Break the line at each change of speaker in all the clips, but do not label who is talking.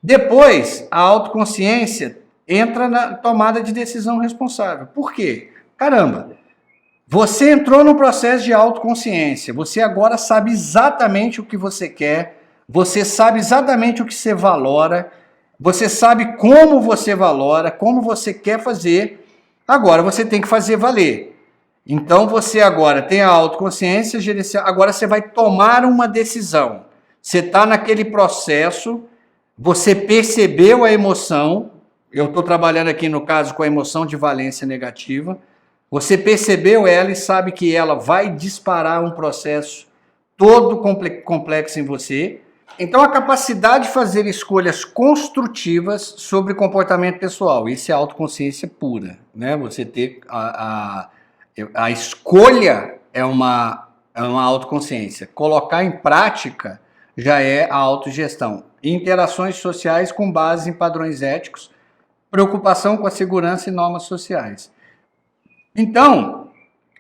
Depois, a autoconsciência entra na tomada de decisão responsável. Por quê? Caramba, você entrou no processo de autoconsciência, você agora sabe exatamente o que você quer, você sabe exatamente o que você valora, você sabe como você valora, como você quer fazer, agora você tem que fazer valer. Então você agora tem a autoconsciência, agora você vai tomar uma decisão. Você está naquele processo, você percebeu a emoção, eu estou trabalhando aqui no caso com a emoção de valência negativa, você percebeu ela e sabe que ela vai disparar um processo todo complexo em você. Então a capacidade de fazer escolhas construtivas sobre comportamento pessoal, isso é autoconsciência pura, né? Você ter a escolha é uma autoconsciência, colocar em prática já é a autogestão. Interações sociais com base em padrões éticos, preocupação com a segurança e normas sociais. Então,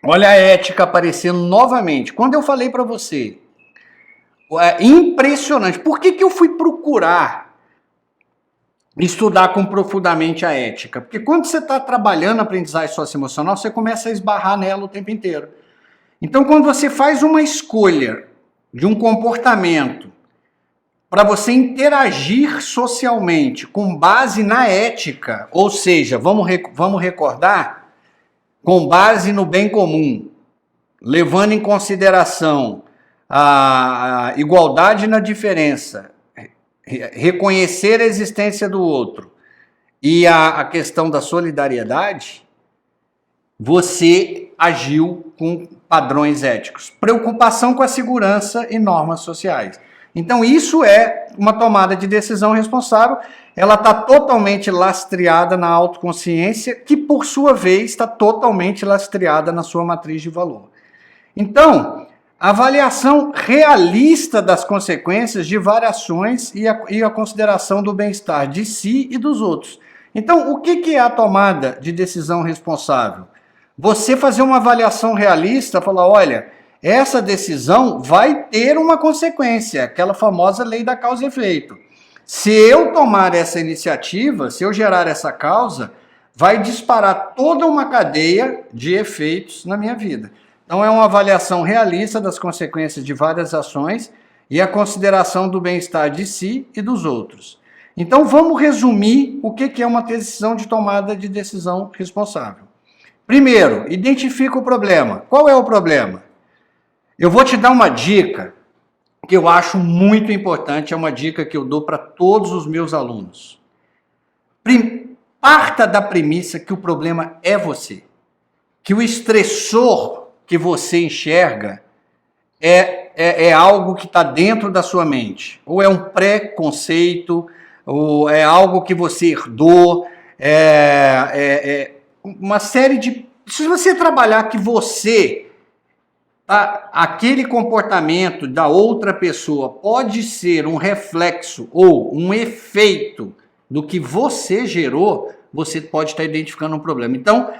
olha a ética aparecendo novamente. Quando eu falei para você, é impressionante. Por que eu fui procurar estudar profundamente a ética? Porque quando você está trabalhando a aprendizagem socioemocional, você começa a esbarrar nela o tempo inteiro. Então, quando você faz uma escolha de um comportamento para você interagir socialmente com base na ética, ou seja, vamos recordar, com base no bem comum, levando em consideração a igualdade na diferença, reconhecer a existência do outro e a questão da solidariedade, você agiu com padrões éticos. Preocupação com a segurança e normas sociais. Então isso é uma tomada de decisão responsável, ela está totalmente lastreada na autoconsciência, que por sua vez está totalmente lastreada na sua matriz de valor. Então, avaliação realista das consequências de variações e a consideração do bem-estar de si e dos outros. Então, o que é a tomada de decisão responsável? Você fazer uma avaliação realista, falar, olha, essa decisão vai ter uma consequência, aquela famosa lei da causa e efeito. Se eu tomar essa iniciativa, se eu gerar essa causa, vai disparar toda uma cadeia de efeitos na minha vida. Então é uma avaliação realista das consequências de várias ações e a consideração do bem-estar de si e dos outros. Então vamos resumir o que é uma decisão de tomada de decisão responsável. Primeiro, identifica o problema. Qual é o problema? Eu vou te dar uma dica que eu acho muito importante, é uma dica que eu dou para todos os meus alunos. Parta da premissa que o problema é você. Que o estressor que você enxerga é algo que está dentro da sua mente. Ou é um preconceito, ou é algo que você herdou, uma série de... Se você trabalhar que você... aquele comportamento da outra pessoa pode ser um reflexo ou um efeito do que você gerou, você pode estar identificando um problema. Então,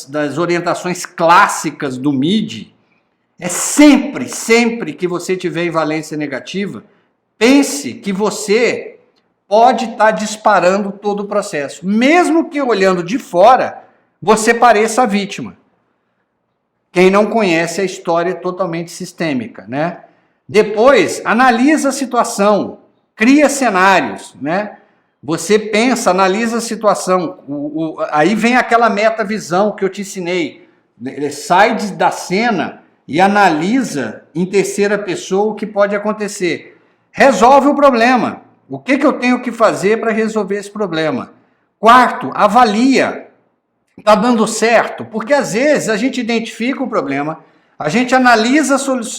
das orientações clássicas do MIDI é sempre que você tiver em valência negativa, pense que você pode estar disparando todo o processo. Mesmo que olhando de fora, você pareça a vítima. Quem não conhece a história totalmente sistêmica, né? Depois, analisa a situação, cria cenários, né? Você pensa, analisa a situação, aí vem aquela metavisão que eu te ensinei. Sai da cena e analisa em terceira pessoa o que pode acontecer. Resolve o problema. O que eu tenho que fazer para resolver esse problema? Quarto, avalia. Está dando certo? Porque às vezes a gente identifica o problema, a gente analisa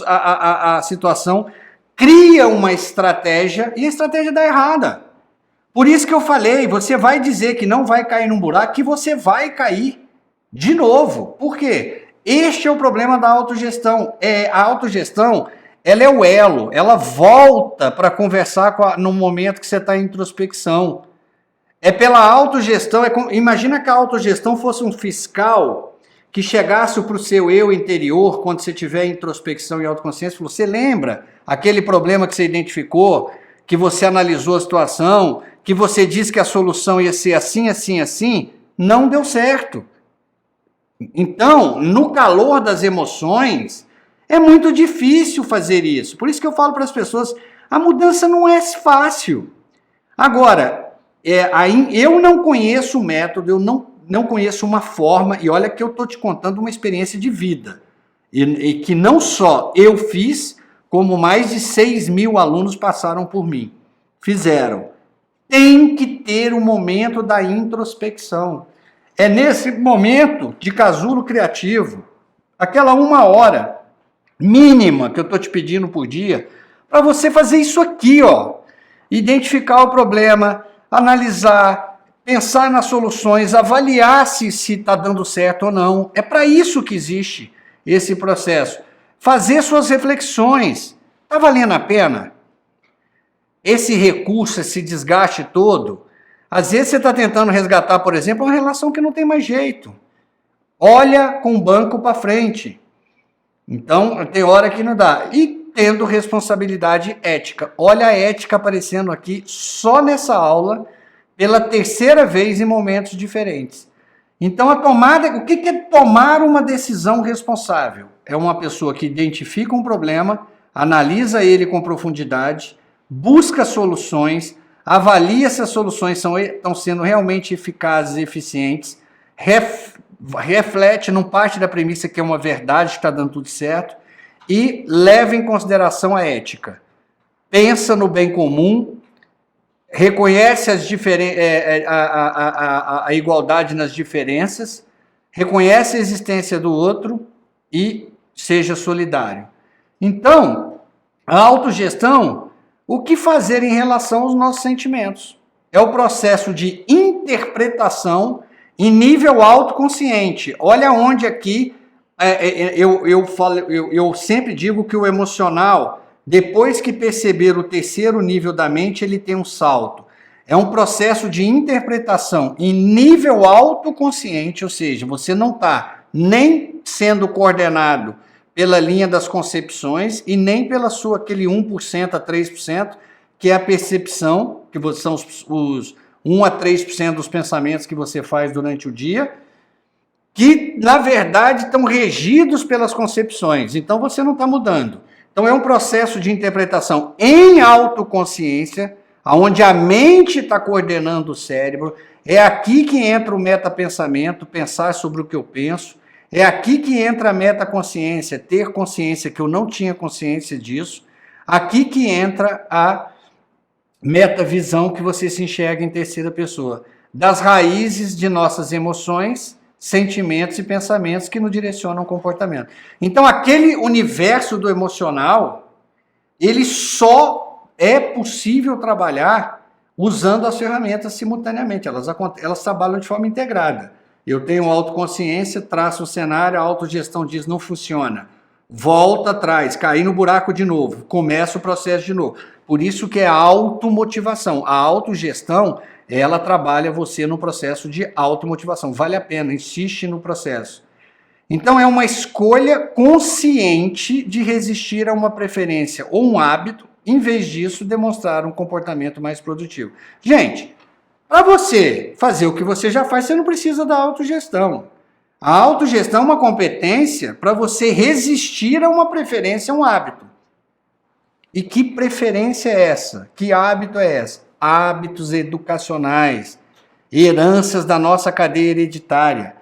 a situação, cria uma estratégia e a estratégia dá errada. Por isso que eu falei, você vai dizer que não vai cair num buraco, que você vai cair de novo. Por quê? Este é o problema da autogestão. A autogestão, ela é o elo, ela volta para conversar no momento que você está em introspecção. É pela autogestão. Imagina que a autogestão fosse um fiscal que chegasse para o seu eu interior, quando você tiver introspecção e autoconsciência, falou: você lembra aquele problema que você identificou, que você analisou a situação, que você disse que a solução ia ser assim, assim, assim? Não deu certo. Então, no calor das emoções, é muito difícil fazer isso. Por isso que eu falo para as pessoas, a mudança não é fácil. Agora, eu não conheço o método, eu não conheço uma forma, e olha que eu estou te contando uma experiência de vida. E que não só eu fiz, como mais de 6.000 alunos passaram por mim. Fizeram. Tem que ter o momento da introspecção. É nesse momento de casulo criativo, aquela 1 hora mínima que eu estou te pedindo por dia, para você fazer isso aqui, ó. Identificar o problema, analisar, pensar nas soluções, avaliar se está dando certo ou não. É para isso que existe esse processo. Fazer suas reflexões. Está valendo a pena? Esse recurso, esse desgaste todo, às vezes você está tentando resgatar, por exemplo, uma relação que não tem mais jeito. Olha com o banco para frente. Então, tem hora que não dá. E tendo responsabilidade ética. Olha a ética aparecendo aqui só nessa aula, pela 3ª vez em momentos diferentes. Então, o que é tomar uma decisão responsável? É uma pessoa que identifica um problema, analisa ele com profundidade, busca soluções, avalia se as soluções estão sendo realmente eficazes e eficientes, reflete, não parte da premissa que é uma verdade, que está dando tudo certo, e leva em consideração a ética. Pensa no bem comum, reconhece a igualdade nas diferenças, reconhece a existência do outro e seja solidário. Então, a autogestão, o que fazer em relação aos nossos sentimentos? É o processo de interpretação em nível autoconsciente. Olha onde aqui eu sempre digo que o emocional, depois que perceber o 3º nível da mente, ele tem um salto. É um processo de interpretação em nível autoconsciente, ou seja, você não está nem sendo coordenado pela linha das concepções e nem pela sua aquele 1% a 3%, que é a percepção, que são os 1 a 3% dos pensamentos que você faz durante o dia, que na verdade estão regidos pelas concepções. Então você não está mudando. Então é um processo de interpretação em autoconsciência, onde a mente está coordenando o cérebro. É aqui que entra o metapensamento, pensar sobre o que eu penso. É aqui que entra a metaconsciência, ter consciência que eu não tinha consciência disso. Aqui que entra a metavisão, que você se enxerga em 3ª pessoa. Das raízes de nossas emoções, sentimentos e pensamentos que nos direcionam o comportamento. Então, aquele universo do emocional, ele só é possível trabalhar usando as ferramentas simultaneamente. Elas trabalham de forma integrada. Eu tenho autoconsciência, traço o cenário, a autogestão diz não funciona. Volta atrás, caí no buraco de novo, começa o processo de novo. Por isso que é a automotivação. A autogestão, ela trabalha você no processo de automotivação. Vale a pena, insiste no processo. Então é uma escolha consciente de resistir a uma preferência ou um hábito, em vez disso demonstrar um comportamento mais produtivo. Gente, para você fazer o que você já faz, você não precisa da autogestão. A autogestão é uma competência para você resistir a uma preferência, a um hábito. E que preferência é essa? Que hábito é esse? Hábitos educacionais, heranças da nossa cadeia hereditária,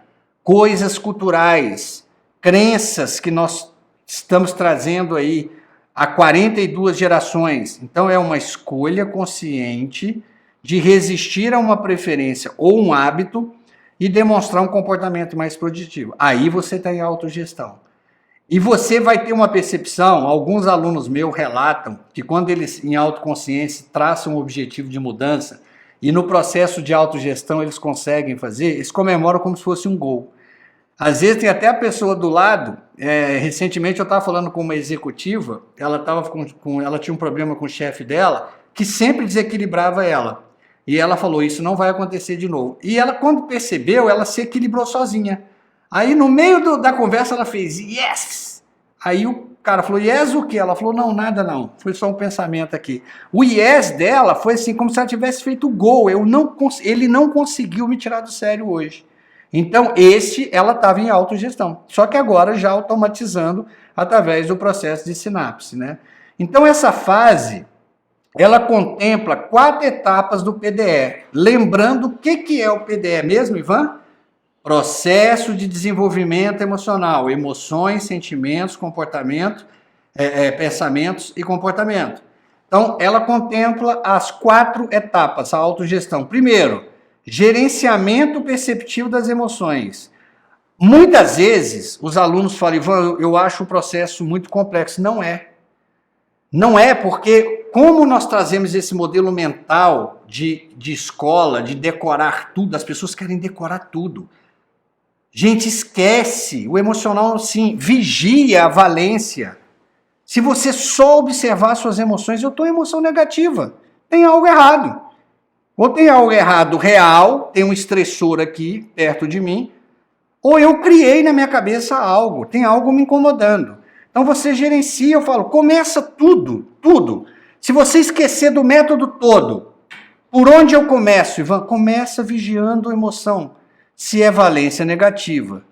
coisas culturais, crenças que nós estamos trazendo aí há 42 gerações. Então é uma escolha consciente de resistir a uma preferência ou um hábito e demonstrar um comportamento mais produtivo. Aí você está em autogestão. E você vai ter uma percepção, alguns alunos meus relatam que quando eles, em autoconsciência, traçam um objetivo de mudança e no processo de autogestão eles conseguem fazer, eles comemoram como se fosse um gol. Às vezes tem até a pessoa do lado, recentemente eu estava falando com uma executiva, ela tinha um problema com o chefe dela, que sempre desequilibrava ela. E ela falou, isso não vai acontecer de novo. E ela, quando percebeu, ela se equilibrou sozinha. Aí, no meio da conversa, ela fez, yes! Aí o cara falou, yes o quê? Ela falou, não, nada não. Foi só um pensamento aqui. O yes dela foi assim, como se ela tivesse feito gol. Ele não conseguiu me tirar do sério hoje. Então, ela estava em autogestão. Só que agora já automatizando através do processo de sinapse, né? Então, essa fase, ela contempla 4 etapas do PDE. Lembrando o que é o PDE mesmo, Ivan? Processo de desenvolvimento emocional, emoções, sentimentos, comportamento, pensamentos e comportamento. Então, ela contempla as 4 etapas, a autogestão. Primeiro, gerenciamento perceptivo das emoções. Muitas vezes, os alunos falam, Ivan, eu acho o processo muito complexo. Não é. Não é porque, como nós trazemos esse modelo mental de escola, de decorar tudo, as pessoas querem decorar tudo. Gente, esquece, o emocional, sim, vigia a valência. Se você só observar suas emoções, eu estou em emoção negativa, tem algo errado. Ou tem algo errado real, tem um estressor aqui perto de mim, ou eu criei na minha cabeça algo, tem algo me incomodando. Então você gerencia, eu falo, começa tudo. Se você esquecer do método todo, por onde eu começo, Ivan? Começa vigiando a emoção. Se é valência negativa.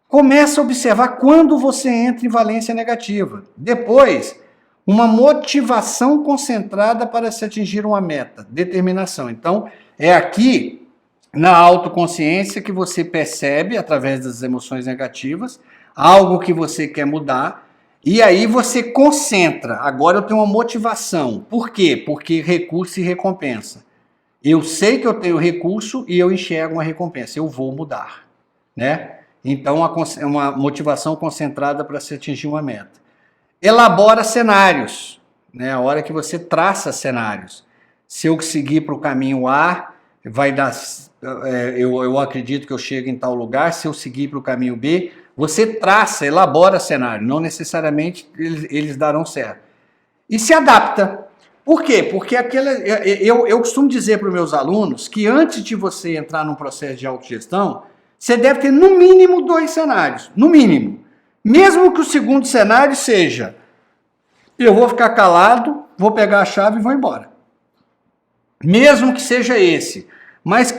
Começa a observar quando você entra em valência negativa. Depois, uma motivação concentrada para se atingir uma meta, determinação. Então, é aqui, na autoconsciência, que você percebe, através das emoções negativas, algo que você quer mudar, e aí você concentra. Agora eu tenho uma motivação. Por quê? Porque recurso e recompensa. Eu sei que eu tenho recurso e eu enxergo uma recompensa. Eu vou mudar, né? Então, é uma motivação concentrada para se atingir uma meta. Elabora cenários, né? A hora que você traça cenários. Se eu seguir para o caminho A, vai dar... eu acredito que eu chego em tal lugar. Se eu seguir para o caminho B, você traça, elabora cenário. Não necessariamente eles darão certo. E se adapta. Por quê? Porque eu costumo dizer para os meus alunos que antes de você entrar num processo de autogestão, você deve ter no mínimo 2 cenários, no mínimo. Mesmo que o segundo cenário seja, eu vou ficar calado, vou pegar a chave e vou embora. Mesmo que seja esse. Mas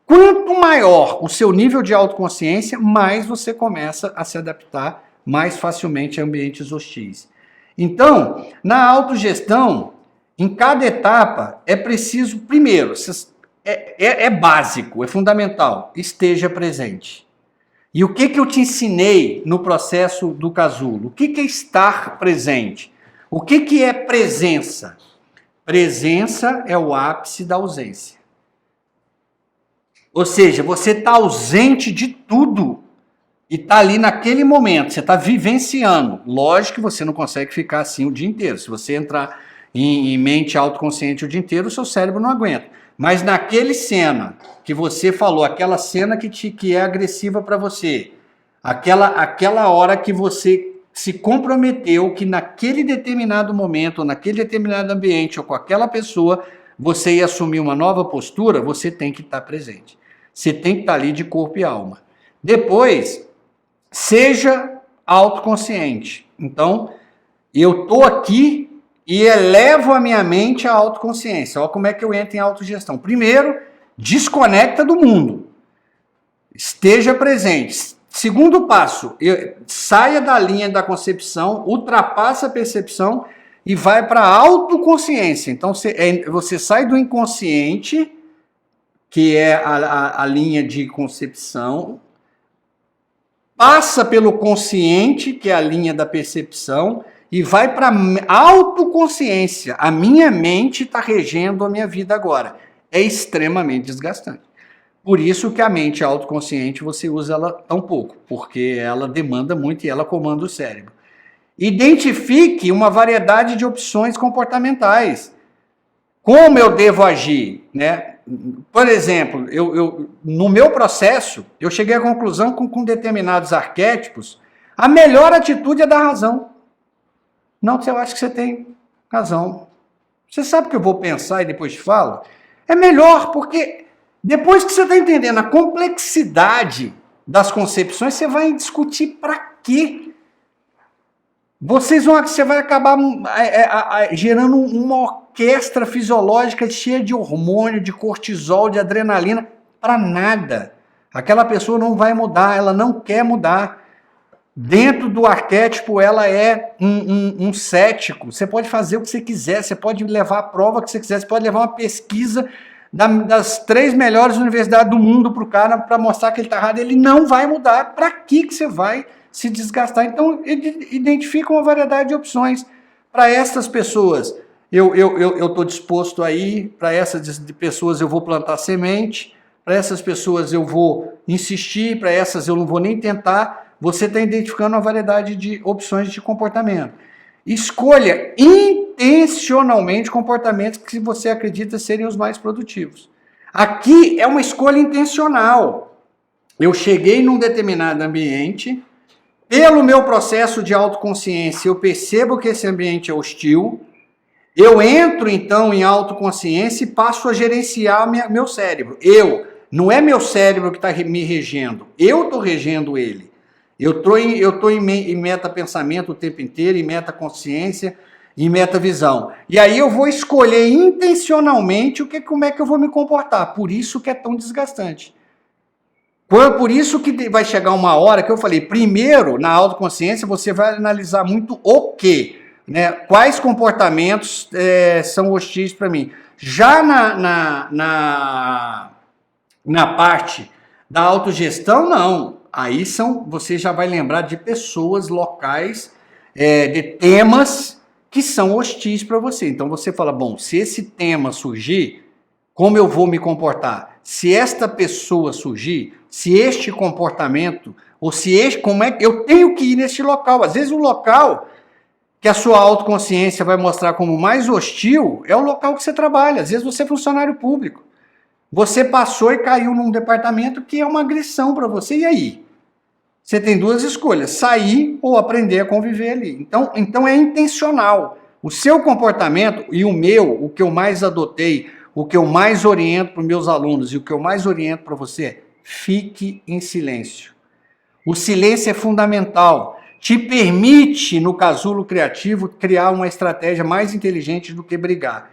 quanto maior o seu nível de autoconsciência, mais você começa a se adaptar mais facilmente a ambientes hostis. Então, na autogestão, em cada etapa é preciso, primeiro, é básico, é fundamental, esteja presente. E o que eu te ensinei no processo do casulo? O que é estar presente? O que é presença? Presença é o ápice da ausência. Ou seja, você está ausente de tudo e está ali naquele momento, você está vivenciando. Lógico que você não consegue ficar assim o dia inteiro. Se você entrar em mente autoconsciente o dia inteiro, o seu cérebro não aguenta. Mas naquele cena que você falou, aquela cena que é agressiva para você, aquela hora que você se comprometeu que naquele determinado momento, ou naquele determinado ambiente, ou com aquela pessoa, você ia assumir uma nova postura, você tem que estar presente. Você tem que estar ali de corpo e alma. Depois, seja autoconsciente. Então, eu estou aqui e elevo a minha mente à autoconsciência. Olha como é que eu entro em autogestão. Primeiro, desconecta do mundo. Esteja presente. Segundo passo, saia da linha da concepção, ultrapassa a percepção e vai para a autoconsciência. Então, você sai do inconsciente, que é a linha de concepção, passa pelo consciente, que é a linha da percepção, e vai para a autoconsciência. A minha mente está regendo a minha vida agora. É extremamente desgastante. Por isso que a mente autoconsciente você usa ela tão pouco, porque ela demanda muito e ela comanda o cérebro. Identifique uma variedade de opções comportamentais. Como eu devo agir, né? Por exemplo, no meu processo, eu cheguei à conclusão com determinados arquétipos, a melhor atitude é dar razão. Não, eu acho que você tem razão. Você sabe o que eu vou pensar e depois te falo? É melhor, porque depois que você está entendendo a complexidade das concepções, você vai discutir para quê? Você vai acabar gerando uma orquestra fisiológica cheia de hormônio, de cortisol, de adrenalina, para nada. Aquela pessoa não vai mudar, ela não quer mudar. Dentro do arquétipo, ela é um cético. Você pode fazer o que você quiser, você pode levar a prova que você quiser, você pode levar uma pesquisa das 3 melhores universidades do mundo para o cara para mostrar que ele está errado. Ele não vai mudar. Para que você vai se desgastar? Então, identifica uma variedade de opções. Para essas pessoas, eu estou disposto a ir. Para essas pessoas, eu vou plantar semente. Para essas pessoas, eu vou insistir. Para essas, eu não vou nem tentar. Você está identificando uma variedade de opções de comportamento. Escolha intencionalmente comportamentos que você acredita serem os mais produtivos. Aqui é uma escolha intencional. Eu cheguei num determinado ambiente, pelo meu processo de autoconsciência, eu percebo que esse ambiente é hostil, eu entro então em autoconsciência e passo a gerenciar meu cérebro. Não é meu cérebro que está me regendo, eu estou regendo ele. Eu estou em meta-pensamento o tempo inteiro, em meta-consciência, em meta-visão. E aí eu vou escolher intencionalmente como é que eu vou me comportar. Por isso que é tão desgastante. Por isso que vai chegar uma hora que eu falei, primeiro, na autoconsciência, você vai analisar muito o quê? Né? Quais comportamentos são hostis para mim. Já na parte da autogestão, não. Aí você já vai lembrar de pessoas, locais, de temas que são hostis para você. Então você fala, bom, se esse tema surgir, como eu vou me comportar? Se esta pessoa surgir, se este comportamento, ou se como é que eu tenho que ir neste local? Às vezes o local que a sua autoconsciência vai mostrar como mais hostil é o local que você trabalha. Às vezes você é funcionário público. Você passou e caiu num departamento que é uma agressão para você. E aí? Você tem 2 escolhas, sair ou aprender a conviver ali. Então é intencional. O seu comportamento e o meu, o que eu mais adotei, o que eu mais oriento para os meus alunos e o que eu mais oriento para você é fique em silêncio. O silêncio é fundamental. Te permite, no casulo criativo, criar uma estratégia mais inteligente do que brigar.